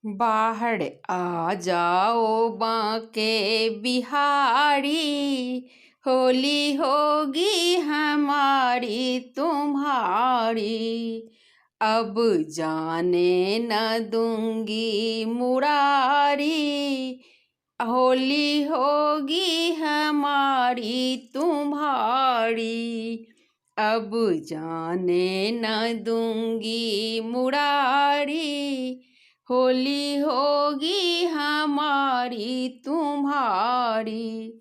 बाहर आ जाओ बांके बिहारी, होली होगी हमारी तुम्हारी। अब जाने न दूंगी मुरारी, होली होगी हमारी तुम्हारी। अब जाने न दूंगी मुरारी, होली होगी हमारी तुम्हारी।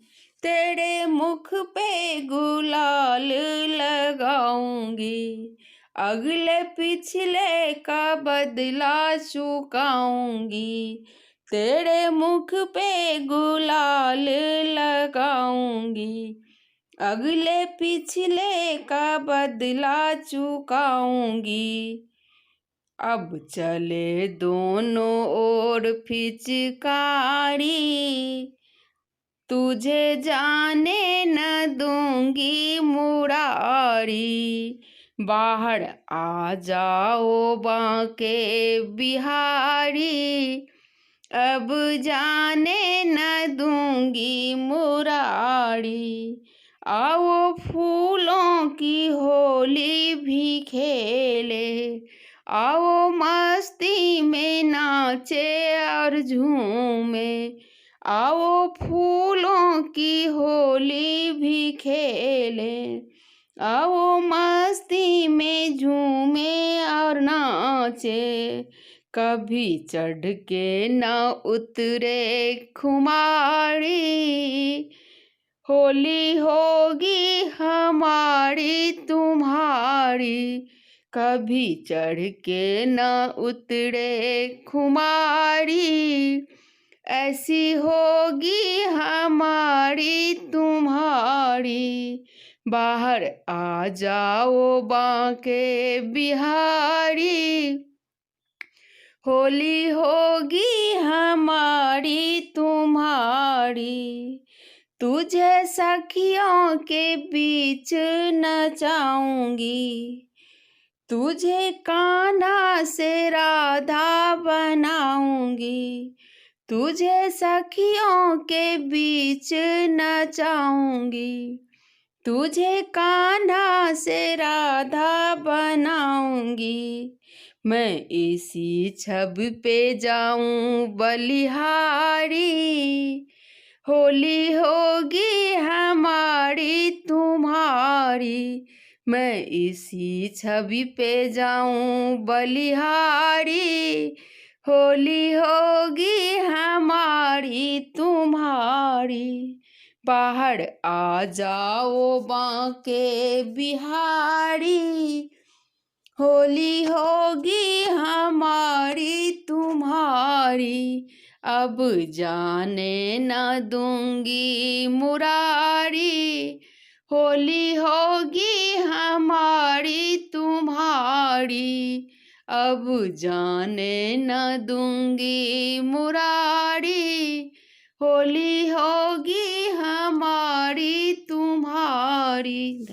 तेरे मुख पे गुलाल लगाऊंगी, अगले पिछले का बदला चुकाऊंगी। तेरे मुख पे गुलाल लगाऊंगी, अगले पिछले का बदला चुकाऊंगी। अब चले दोनों ओर पिचकारी, तुझे जाने न दूंगी मुरारी। बाहर आ जाओ बांके बिहारी, अब जाने न दूंगी मुरारी। आओ फूलों की होली भी खेले, आओ मस्ती में नाचे और झूमे। आओ फूलों की होली भी खेले, आओ मस्ती में झूमे और नाचे। कभी चढ़ के न उतरे खुमारी, होली होगी हमारी तुम्हारी। कभी चढ़ के न उतरे खुमारी, ऐसी होगी हमारी तुम्हारी। बाहर आ जाओ बांके बिहारी, होली होगी हमारी तुम्हारी। तुझे सखियों के बीच नचाऊंगी, तुझे कान्हा से राधा बनाऊंगी। तुझे सखियों के बीच नचाऊंगी, तुझे कान्हा से राधा बनाऊंगी। मैं इसी छब पे जाऊं बलिहारी, होली होगी हमारी तुम्हारी। मैं इसी छवि पे जाऊं बलिहारी, होली होगी हमारी तुम्हारी। बाहर आ जाओ बांके बिहारी, होली होगी हमारी तुम्हारी। अब जाने न दूंगी मुरारी, होली होगी हमारी तुम्हारी। अब जाने न दूंगी मुरारी, होली होगी हमारी तुम्हारी।